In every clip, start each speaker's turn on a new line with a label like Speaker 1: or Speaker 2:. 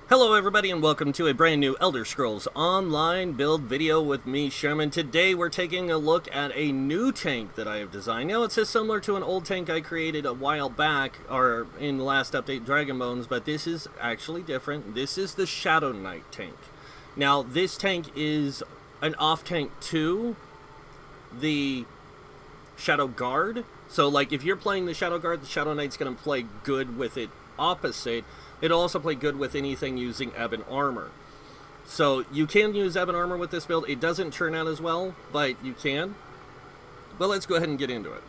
Speaker 1: Hello everybody and welcome to a brand new Elder Scrolls Online build video with me, Sherman. Today we're taking a look at a new tank that I have designed. Now it's similar to an old tank I created a while back, or in the last update, Dragon Bones, but this is actually different. This is the Shadow Knight tank. Now this tank is an off-tank to the Shadow Guard. So like if you're playing the Shadow Guard, the Shadow Knight's going to play good with it opposite. It'll also play good with anything using Ebon Armor. So you can use Ebon Armor with this build. It doesn't turn out as well, but you can. But let's go ahead and get into it.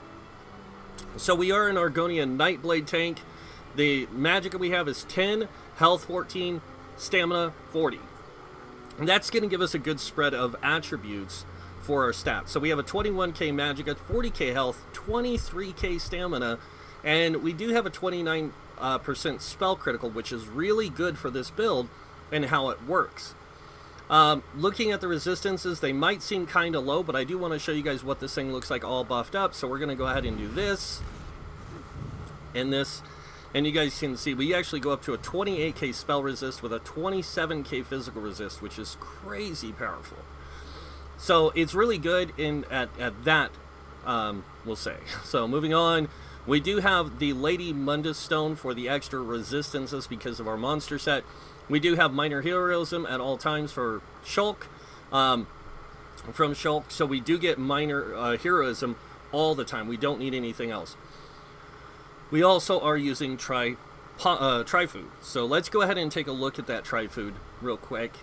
Speaker 1: So we are an Argonian Nightblade tank. The magic that we have is 10, health 14, stamina 40. And that's going to give us a good spread of attributes for our stats. So we have a 21k magic, a 40k health, 23k stamina, and we do have a 29% spell critical, which is really good for this build and how it works. Looking at the resistances, they might seem kind of low, but I do want to show you guys what this thing looks like all buffed up. So we're going to go ahead and do this and this, and you guys can see we actually go up to a 28k spell resist with a 27k physical resist, which is crazy powerful. So it's really good in at that, we'll say. So moving on, we do have the Lady Mundus Stone for the extra resistances because of our monster set. We do have minor heroism at all times for Shulk, from Shulk, so we do get minor heroism all the time. We don't need anything else. We also are using Tri-Food. So let's go ahead and take a look at that Tri-Food real quick.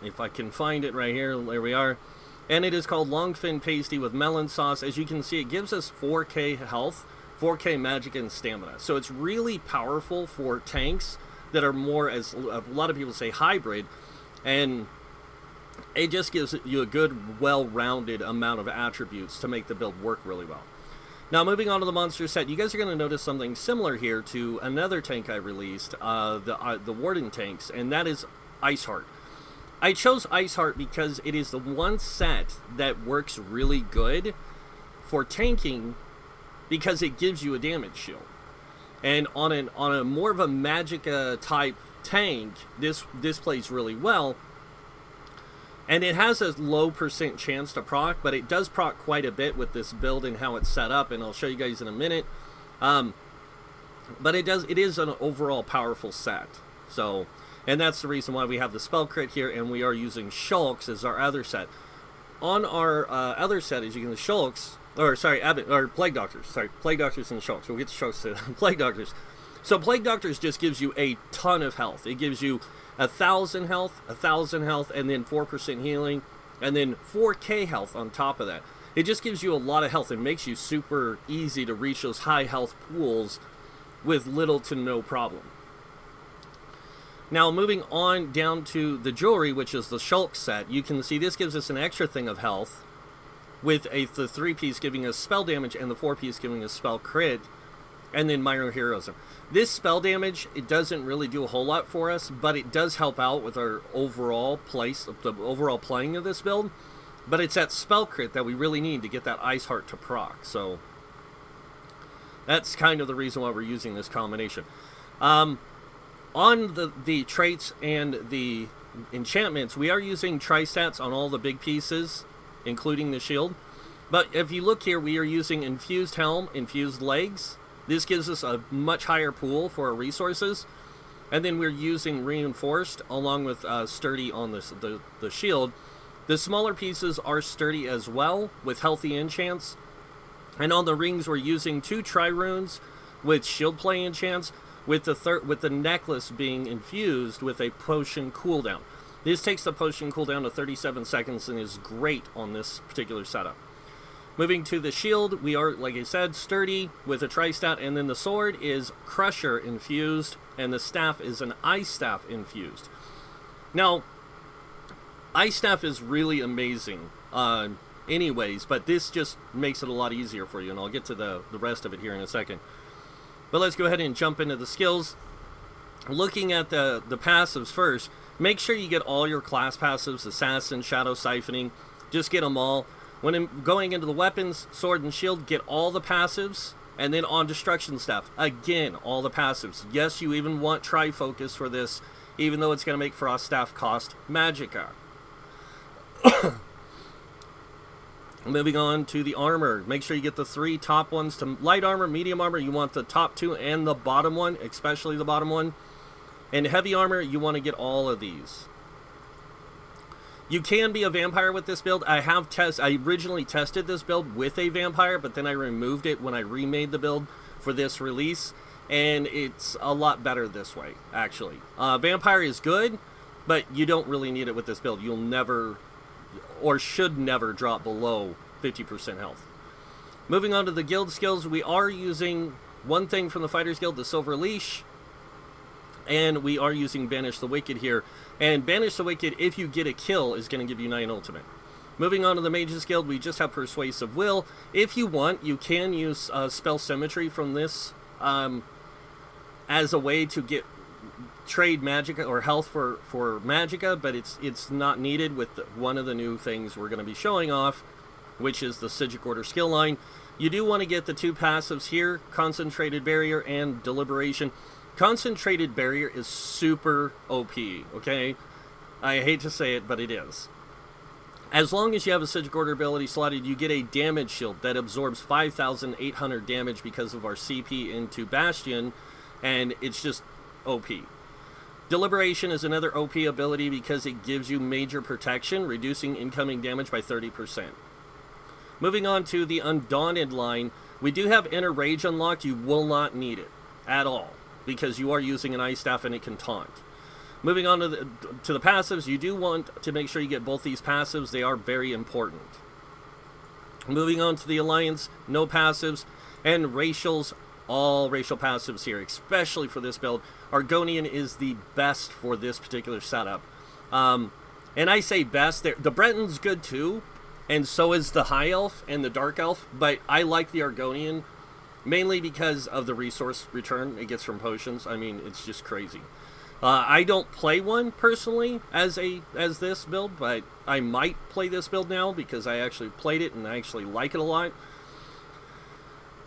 Speaker 1: If I can find it right here, there we are. And it is called Longfin Pasty with melon sauce. As you can see, it gives us 4k health, 4k magic, and stamina. So it's really powerful for tanks that are more, as a lot of people say, hybrid. And it just gives you a good, well-rounded amount of attributes to make the build work really well. Now, moving on to the monster set, you guys are going to notice something similar here to another tank I released, the Warden tanks, and that is Iceheart. I chose Iceheart because it is the one set that works really good for tanking because it gives you a damage shield. And on a more of a Magicka type tank, this plays really well. And it has a low % chance to proc, but it does proc quite a bit with this build and how it's set up, and I'll show you guys in a minute. But it is an overall powerful set. So, and that's the reason why we have the spell crit here, and we are using Shulks as our other set. On our other set, as you can see, Shulks, or sorry, Plague Doctors. Sorry, Plague Doctors and Shulks. We'll get to Shulks to Plague Doctors. So Plague Doctors just gives you a ton of health. It gives you 1,000 health, 1,000 health, and then 4% healing, and then 4k health on top of that. It just gives you a lot of health. It makes you super easy to reach those high health pools with little to no problem. Now, moving on down to the jewelry, which is the Shulk set, you can see this gives us an extra thing of health, with the 3-piece giving us spell damage and the 4-piece giving us spell crit, and then minor heroism. This spell damage, it doesn't really do a whole lot for us, but it does help out with our overall the overall playing of this build. But it's that spell crit that we really need to get that Iceheart to proc. So that's kind of the reason why we're using this combination. On the traits and the enchantments, we are using tri-stats on all the big pieces, including the shield. But if you look here, we are using infused helm, infused legs. This gives us a much higher pool for our resources. And then we're using reinforced along with sturdy on the shield. The smaller pieces are sturdy as well with healthy enchants. And on the rings, we're using 2 tri-runes with shield play enchants, with the necklace being infused with a potion cooldown. This takes the potion cooldown to 37 seconds and is great on this particular setup. Moving to the shield, we are, like I said, sturdy with a tri-stat, and then the sword is Crusher infused, and the staff is an Ice Staff infused. Now, Ice Staff is really amazing anyways, but this just makes it a lot easier for you, and I'll get to the rest of it here in a second. But let's go ahead and jump into the skills. Looking at the passives first, make sure you get all your class passives, Assassin, Shadow, Siphoning, just get them all. When going into the weapons, sword and shield, get all the passives, And then on Destruction Staff, again, all the passives. Yes, you even want Tri-Focus for this, even though it's going to make Frost Staff cost Magicka. Moving on to the armor. Make sure you get the 3 top ones to light armor, medium armor. You want the top 2 and the bottom one, especially the bottom one. And heavy armor, you want to get all of these. You can be a vampire with this build. I originally tested this build with a vampire, but then I removed it when I remade the build for this release, and it's a lot better this way, actually. Vampire is good, but you don't really need it with this build. You'll never, or should never, drop below 50% health. Moving on to the guild skills, we are using one thing from the Fighters Guild, the Silver Leash, and we are using Banish the Wicked here. And Banish the Wicked, if you get a kill, is going to give you 9 ultimate. Moving on to the Mages Guild, we just have Persuasive Will. If you want, you can use Spell Symmetry from this as a way to trade Magicka or health for Magicka, but it's not needed with one of the new things we're going to be showing off, which is the Psijic Order skill line. You do want to get the 2 passives here, Concentrated Barrier and Deliberation. Concentrated Barrier is super OP, okay? I hate to say it, but it is. As long as you have a Psijic Order ability slotted, you get a damage shield that absorbs 5,800 damage because of our CP into Bastion, and it's just OP. Deliberation is another OP ability because it gives you major protection, reducing incoming damage by 30%. Moving on to the Undaunted line, we do have Inner Rage unlocked. You will not need it at all, because you are using an Ice Staff and it can taunt. Moving on to the passives, you do want to make sure you get both these passives. They are very important. Moving on to the Alliance, no passives, and Racials, all racial passives here, especially for this build. Argonian is the best for this particular setup. And I say best, the Breton's good too, and so is the High Elf and the Dark Elf, but I like the Argonian mainly because of the resource return it gets from potions. I mean, it's just crazy. I don't play one personally as this build, but I might play this build now because I actually played it and I actually like it a lot.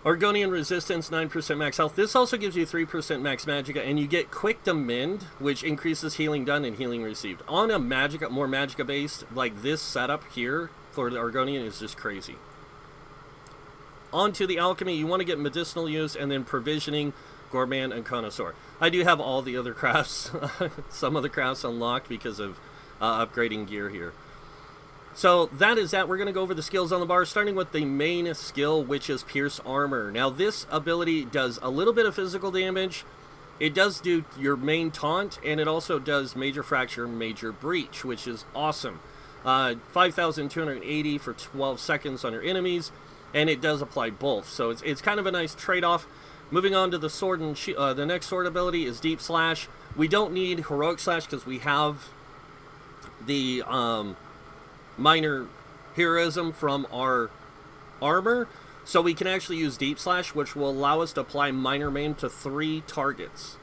Speaker 1: Argonian resistance, 9% max health. This also gives you 3% max Magicka, and you get Quick to Mend, which increases healing done and healing received. On a Magicka, more Magicka based, like this setup here for the Argonian is just crazy. On to the Alchemy, you want to get medicinal use and then provisioning, Gourmand, and Connoisseur. I do have all the other crafts, some of the crafts unlocked because of upgrading gear here. So that is that. We're going to go over the skills on the bar, starting with the main skill, which is Pierce Armor. Now this ability does a little bit of physical damage. It does do your main taunt, and it also does Major Fracture, Major Breach, which is awesome. 5,280 for 12 seconds on your enemies, and it does apply both. So it's kind of a nice trade-off. Moving on to the sword and the next sword ability is Deep Slash. We don't need Heroic Slash because we have the minor heroism from our armor, so we can actually use Deep Slash, which will allow us to apply minor maim to 3 targets.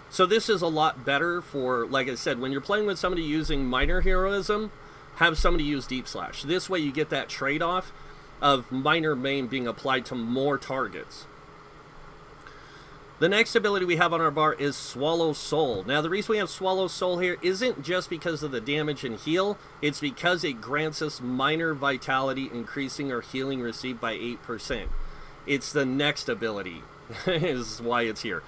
Speaker 1: So this is a lot better for, like I said, when you're playing with somebody using minor heroism, have somebody use Deep Slash. This way you get that trade-off of minor maim being applied to more targets. The next ability we have on our bar is Swallow Soul. Now, the reason we have Swallow Soul here isn't just because of the damage and heal. It's because it grants us minor vitality, increasing our healing received by 8%. It's the next ability is why it's here.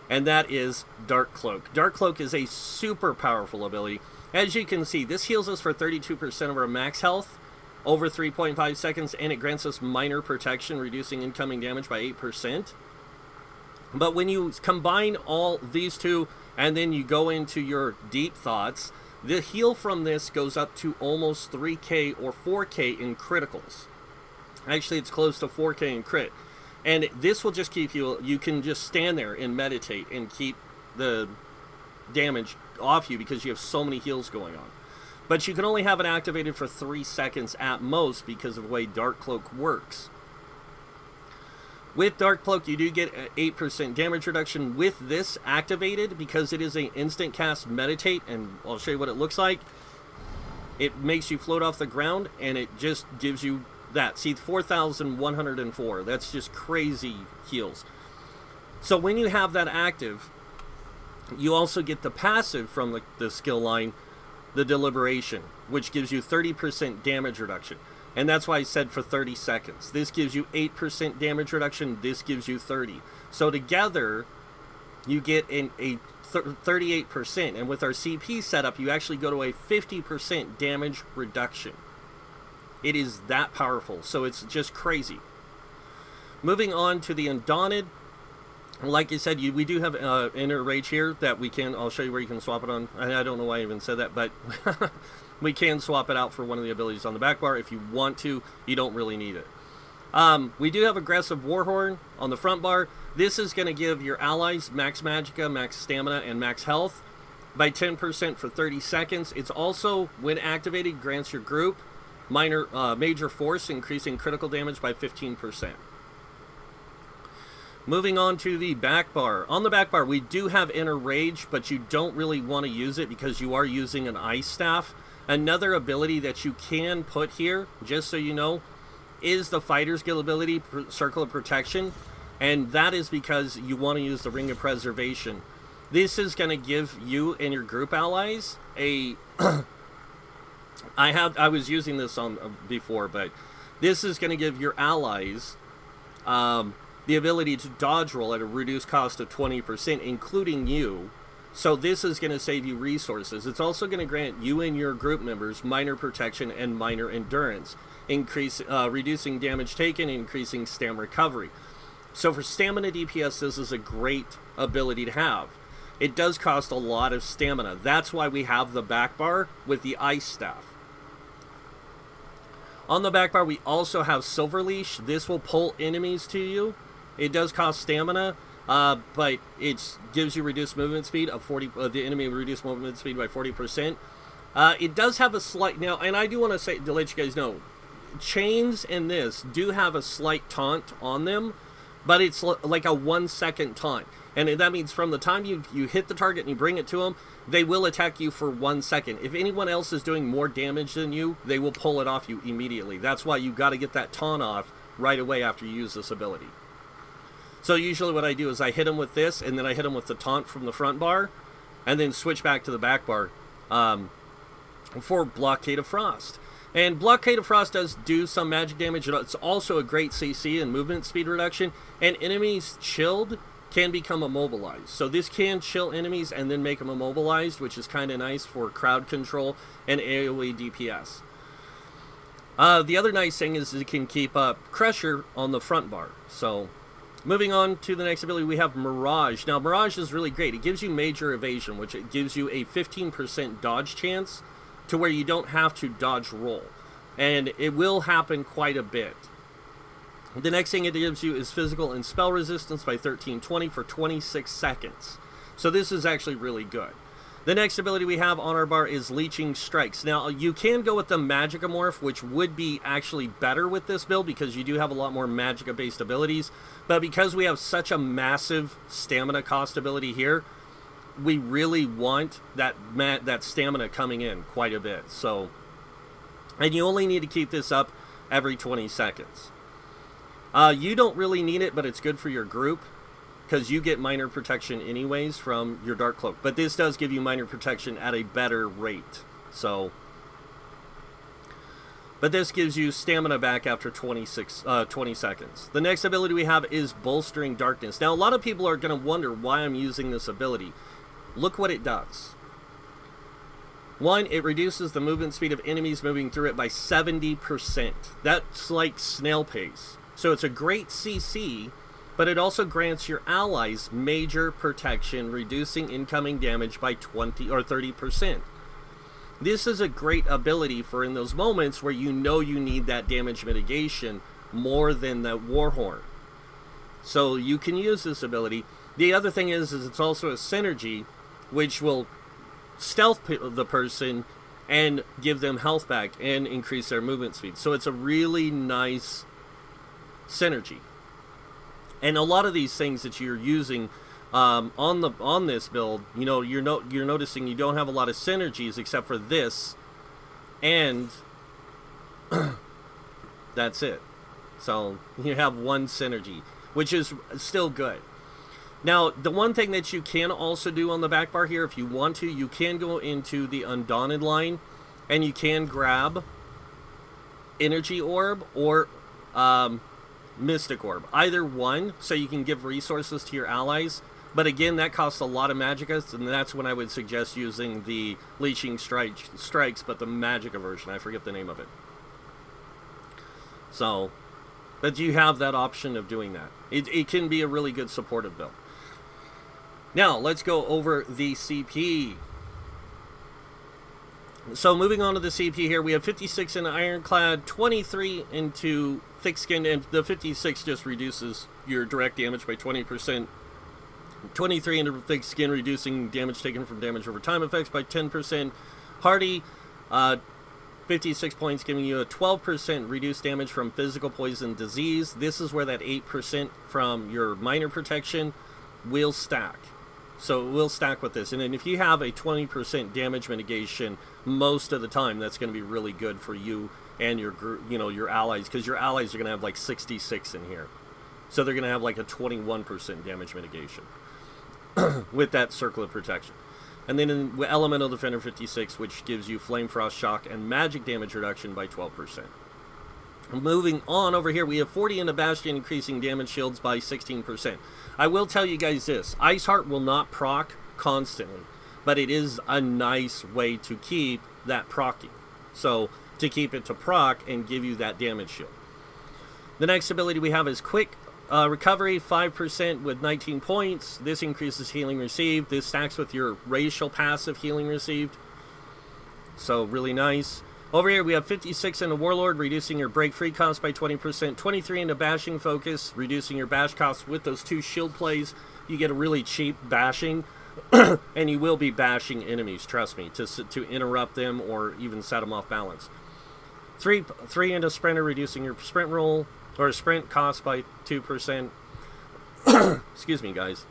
Speaker 1: And that is Dark Cloak. Dark Cloak is a super powerful ability. As you can see, this heals us for 32% of our max health over 3.5 seconds, and it grants us minor protection, reducing incoming damage by 8%. But when you combine all these two and then you go into your Deep Thoughts, the heal from this goes up to almost 3k or 4k in criticals. Actually, it's close to 4k in crit. And this will just keep you can just stand there and meditate and keep the damage off you because you have so many heals going on. But you can only have it activated for 3 seconds at most because of the way Dark Cloak works. With Dark Cloak, you do get 8% damage reduction with this activated because it is an instant cast meditate, and I'll show you what it looks like. It makes you float off the ground, and it just gives you that. See, 4,104. That's just crazy heals. So when you have that active, you also get the passive from the skill line, the Deliberation, which gives you 30% damage reduction. And that's why I said for 30 seconds. This gives you 8% damage reduction. This gives you 30. So together, you get a 38%. And with our CP setup, you actually go to a 50% damage reduction. It is that powerful. So it's just crazy. Moving on to the Undaunted. Like I said, we do have Inner Rage here that we can... I'll show you where you can swap it on. I don't know why I even said that, but... we can swap it out for one of the abilities on the back bar if you want to. You don't really need it. We do have Aggressive Warhorn on the front bar. This is going to give your allies max magicka, max stamina, and max health by 10% for 30 seconds. It's also, when activated, grants your group major force, increasing critical damage by 15%. Moving on to the back bar. On the back bar, we do have Inner Rage, but you don't really want to use it because you are using an Ice Staff. Another ability that you can put here, just so you know, is the Fighter's Guild ability, Circle of Protection. And that is because you want to use the Ring of Preservation. This is going to give you and your group allies a... I was using this on before, but this is going to give your allies the ability to dodge roll at a reduced cost of 20%, including you. So this is going to save you resources. It's also going to grant you and your group members minor protection and minor endurance, reducing damage taken, increasing stamina recovery. So for stamina DPS, this is a great ability to have. It does cost a lot of stamina. That's why we have the back bar with the Ice Staff. On the back bar, we also have Silver Leash. This will pull enemies to you. It does cost stamina. But it gives you reduced movement speed of 40. The enemy reduced movement speed by 40%. It does have a slight now, and I do want to say to let you guys know, chains in this do have a slight taunt on them, but it's like a 1 second taunt, and that means from the time you hit the target and you bring it to them, they will attack you for 1 second. If anyone else is doing more damage than you, they will pull it off you immediately. That's why you got to get that taunt off right away after you use this ability. So usually what I do is I hit them with this, and then I hit them with the taunt from the front bar, and then switch back to the back bar for Blockade of Frost. And Blockade of Frost does do some magic damage. It's also a great CC and movement speed reduction, and enemies chilled can become immobilized. So this can chill enemies and then make them immobilized, which is kind of nice for crowd control and AoE DPS. The other nice thing is it can keep up Crusher on the front bar. So... moving on to the next ability, we have Mirage. Now, Mirage is really great. It gives you major evasion, which it gives you a 15% dodge chance to where you don't have to dodge roll. And it will happen quite a bit. The next thing it gives you is physical and spell resistance by 1320 for 26 seconds. So this is actually really good. The next ability we have on our bar is Leeching Strikes. Now, you can go with the Magicka Morph, which would be actually better with this build because you do have a lot more Magicka-based abilities. But because we have such a massive stamina cost ability here, we really want that stamina coming in quite a bit. So, and you only need to keep this up every 20 seconds. You don't really need it, but it's good for your group, because you get minor protection anyways from your Dark Cloak. But this does give you minor protection at a better rate. So, but this gives you stamina back after 20 seconds. The next ability we have is Bolstering Darkness. Now, a lot of people are going to wonder why I'm using this ability. Look what it does. 1, it reduces the movement speed of enemies moving through it by 70%. That's like snail pace. So it's a great CC, but it also grants your allies major protection, reducing incoming damage by 20 or 30%. This is a great ability for in those moments where you know you need that damage mitigation more than the Warhorn. So you can use this ability. The other thing is it's also a synergy, which will stealth the person and give them health back and increase their movement speed. So it's a really nice synergy. And a lot of these things that you're using on this build, you know, you're noticing you don't have a lot of synergies except for this and That's it. So you have one synergy, which is still good. Now, the one thing that you can also do on the back bar here, if you want to, you can go into the Undaunted line, and you can grab Energy Orb or Mystic Orb. Either one, so you can give resources to your allies. But again, that costs a lot of Magicas, and that's when I would suggest using the Leeching Strikes, but the Magica version. I forget the name of it. So, but you have that option of doing that. It can be a really good supportive build. Now, let's go over the CP. So, moving on to the CP here, we have 56 in Ironclad, 23 into Thick Skin, and the 56 just reduces your direct damage by 20%. 23 into Thick Skin, reducing damage taken from damage over time effects by 10%. Hardy, 56 points, giving you a 12% reduced damage from physical poison disease. This is where that 8% from your minor protection will stack. So it will stack with this. And then if you have a 20% damage mitigation most of the time, that's going to be really good for you and your group, you know, your allies, because your allies are going to have like 66 in here. So they're going to have like a 21% damage mitigation with that circle of protection. And then in Elemental Defender 56, which gives you Flame Frost, Shock, and Magic damage reduction by 12%. Moving on over here, we have 40 into Bastion, increasing damage shields by 16%. I will tell you guys this, Ice Heart will not proc constantly, but it is a nice way to keep that procking. So, to keep it to proc and give you that damage shield. The next ability we have is Quick Recovery, 5% with 19 points. This increases healing received. This stacks with your racial passive healing received. So, really nice. Over here, we have 56 into Warlord, reducing your break free cost by 20%. 23 into Bashing Focus, reducing your bash costs with those two shield plays. You get a really cheap bashing, and you will be bashing enemies, trust me, to interrupt them or even set them off balance. 3 into Sprinter, reducing your sprint roll, or sprint cost by 2%. Excuse me, guys.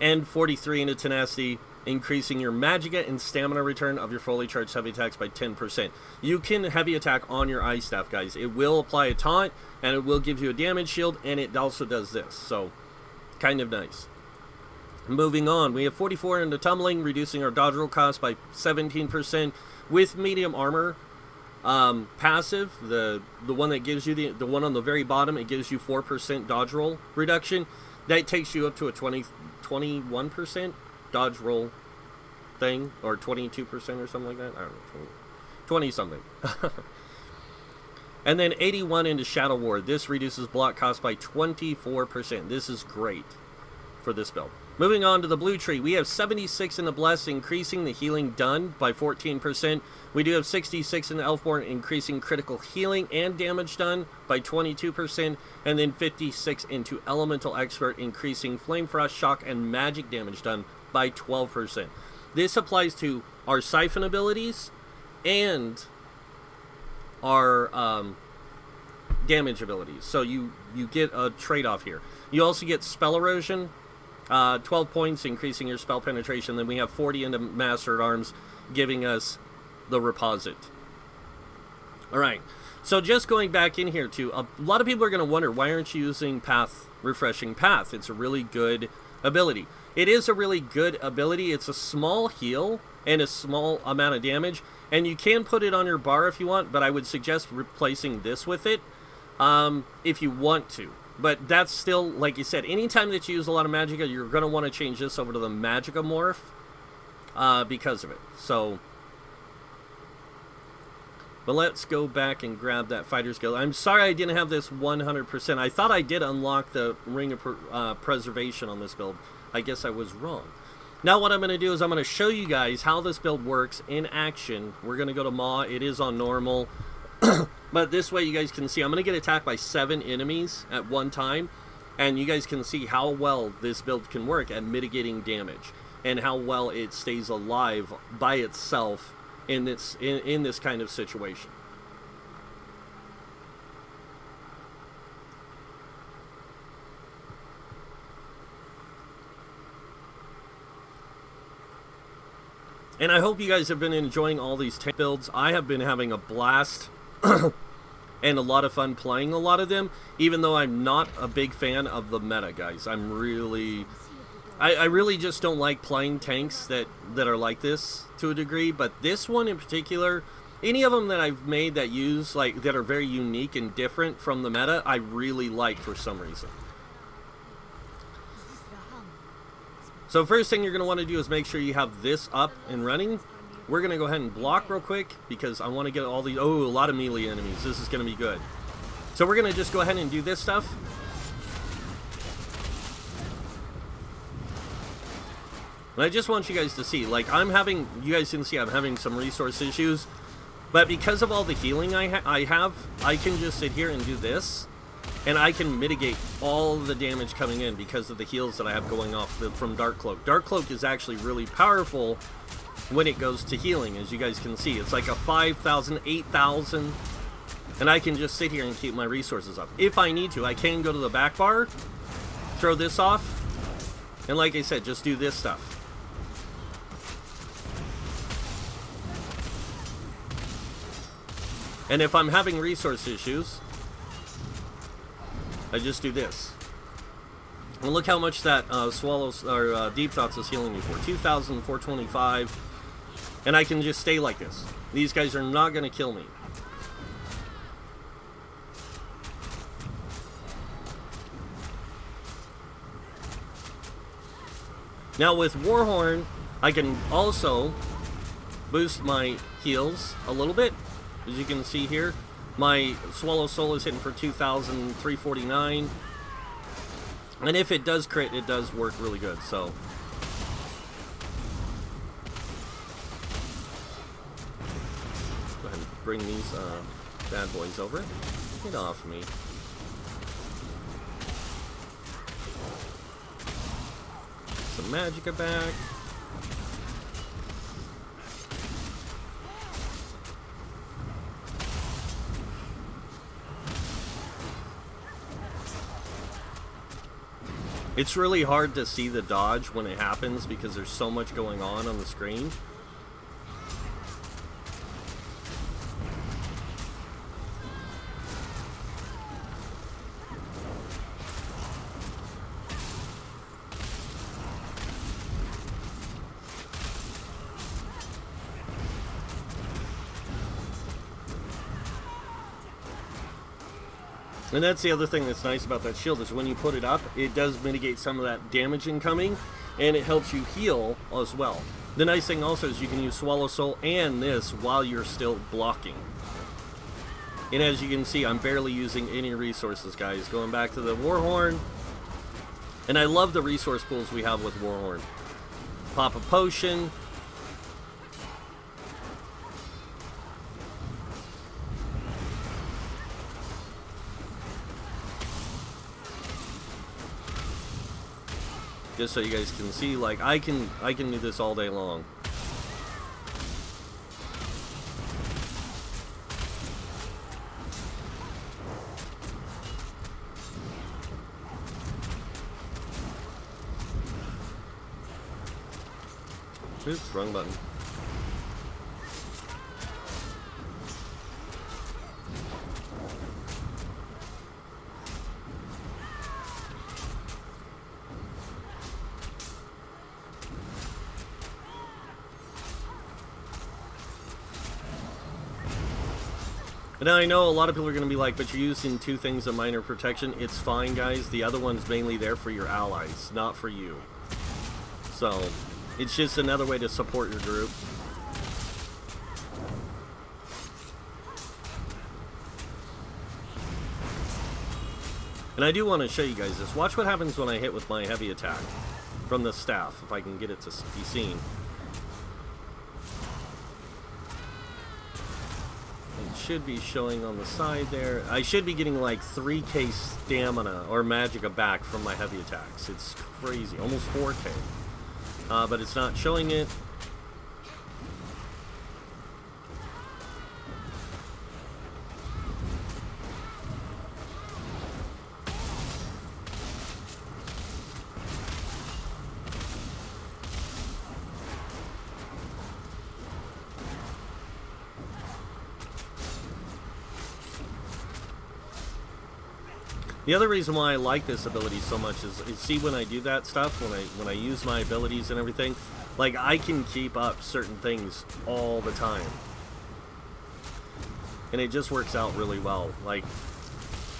Speaker 1: And 43 into Tenacity, increasing your Magicka and Stamina return of your fully charged heavy attacks by 10%. You can heavy attack on your Ice Staff, guys. It will apply a taunt, and it will give you a damage shield, and it also does this. So, kind of nice. Moving on, we have 44 into Tumbling, reducing our dodge roll cost by 17%. With medium armor passive, the one that gives you the one on the very bottom, it gives you 4% dodge roll reduction. That takes you up to a 21% dodge roll thing, or 22% or something like that. I don't know, 20 something. And then 81 into Shadow Ward. This reduces block cost by 24%. This is great for this build. Moving on to the blue tree, we have 76 in the Bless, increasing the healing done by 14%. We do have 66 in the Elfborn, increasing critical healing and damage done by 22%. And then 56 into Elemental Expert, increasing Flame Frost, Shock, and Magic damage done by 12%. This applies to our Siphon abilities and our damage abilities. So you get a trade-off here. You also get Spell Erosion, 12 points, increasing your spell penetration. Then we have 40 into Master at Arms, giving us the Reposit. Alright, so just going back in here too, a lot of people are going to wonder, why aren't you using Refreshing Path? It's a really good ability. It is a really good ability. It's a small heal and a small amount of damage, and you can put it on your bar if you want, but I would suggest replacing this with it if you want to. But that's still, like you said, anytime that you use a lot of Magicka, you're going to want to change this over to the Magicka morph because of it. So, but let's go back and grab that Fighter's Guild. I'm sorry I didn't have this 100%. I thought I did unlock the Ring of Preservation on this build. I guess I was wrong. Now what I'm going to do is I'm going to show you guys how this build works in action. We're going to go to Maw. It is on normal. But this way you guys can see I'm going to get attacked by 7 enemies at one time, and you guys can see how well this build can work at mitigating damage and how well it stays alive by itself in this kind of situation. And I hope you guys have been enjoying all these tank builds. I have been having a blast and a lot of fun playing a lot of them, even though I'm not a big fan of the meta, guys. I really just don't like playing tanks that are like this to a degree, but this one in particular, any of them that I've made that use, like, that are very unique and different from the meta, I really like for some reason. So first thing you're going to want to do is make sure you have this up and running. We're going to go ahead and block real quick because I want to get all these, oh, a lot of melee enemies. This is going to be good. So we're going to just go ahead and do this stuff. And I just want you guys to see, like, you guys can see I'm having some resource issues. But because of all the healing I have, I can just sit here and do this. And I can mitigate all the damage coming in because of the heals that I have going off from Dark Cloak. Dark Cloak is actually really powerful when it goes to healing, as you guys can see. It's like a 5,000, 8,000. And I can just sit here and keep my resources up. If I need to, I can go to the back bar, throw this off, and like I said, just do this stuff. And if I'm having resource issues, I just do this. And look how much that Deep Thoughts is healing me for. 2,425. And I can just stay like this. These guys are not going to kill me. Now with Warhorn, I can also boost my heals a little bit. As you can see here, my Swallow Soul is hitting for 2,349. And if it does crit, it does work really good, so. Go ahead and bring these bad boys over. Get off me. Some Magicka back. It's really hard to see the dodge when it happens because there's so much going on the screen. And that's the other thing that's nice about that shield is when you put it up, it does mitigate some of that damage incoming, and it helps you heal as well. The nice thing also is you can use Swallow Soul and this while you're still blocking. And as you can see, I'm barely using any resources, guys. Going back to the Warhorn. And I love the resource pools we have with Warhorn. Pop a potion. Just so you guys can see, like, I can do this all day long. Oops, wrong button. Now I know a lot of people are going to be like, but you're using two things of minor protection. It's fine, guys. The other one's mainly there for your allies, not for you. So, it's just another way to support your group. And I do want to show you guys this. Watch what happens when I hit with my heavy attack from the staff, if I can get it to be seen. Should be showing on the side there. I should be getting like 3k stamina or Magicka back from my heavy attacks. It's crazy, almost 4k. But it's not showing it. The other reason why I like this ability so much is see, when I do that stuff, when I use my abilities and everything, like, I can keep up certain things all the time. And it just works out really well. Like,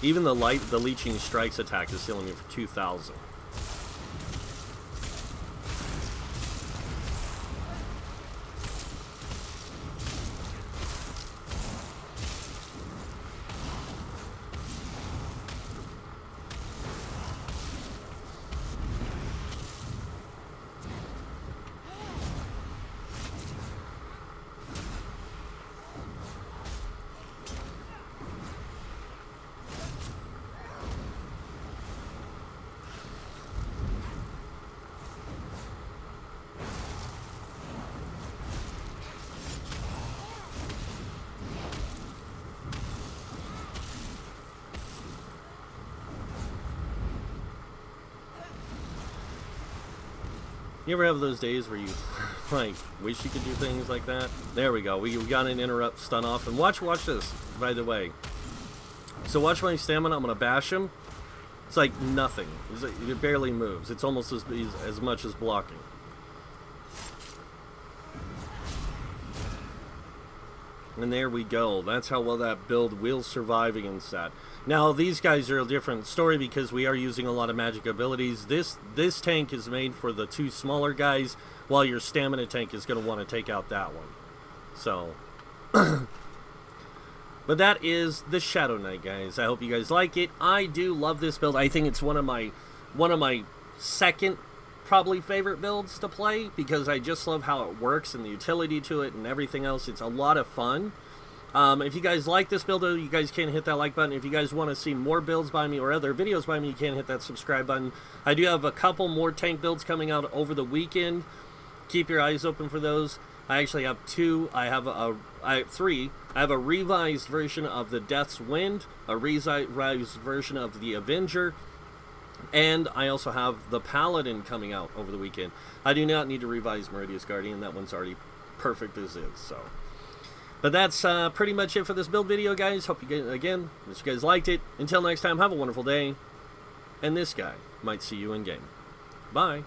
Speaker 1: even the Leeching Strikes attack is healing me for 2,000. You ever have those days where you, like, wish you could do things like that? There we go. We got an interrupt stun off. And watch this, by the way. So watch my stamina. I'm going to bash him. It's like nothing. It barely moves. It's almost as much as blocking. And there we go. That's how well that build will survive against that. Now, these guys are a different story because we are using a lot of magic abilities. This tank is made for the two smaller guys, while your stamina tank is going to want to take out that one. So, but that is the Shadow Knight, guys. I hope you guys like it. I do love this build. I think it's one of my second probably favorite builds to play, because I just love how it works and the utility to it and everything else. It's a lot of fun. If you guys like this build, you guys can hit that like button. If you guys want to see more builds by me or other videos by me, you can hit that subscribe button. I do have a couple more tank builds coming out over the weekend. Keep your eyes open for those. I actually have two. I have three. I have a revised version of the Death's Wind, a revised version of the Avenger, and I also have the Paladin coming out over the weekend. I do not need to revise Meridius Guardian. That one's already perfect as is. So, but that's pretty much it for this build video, guys. Hope you guys liked it. Until next time, have a wonderful day, and this guy might see you in game. Bye.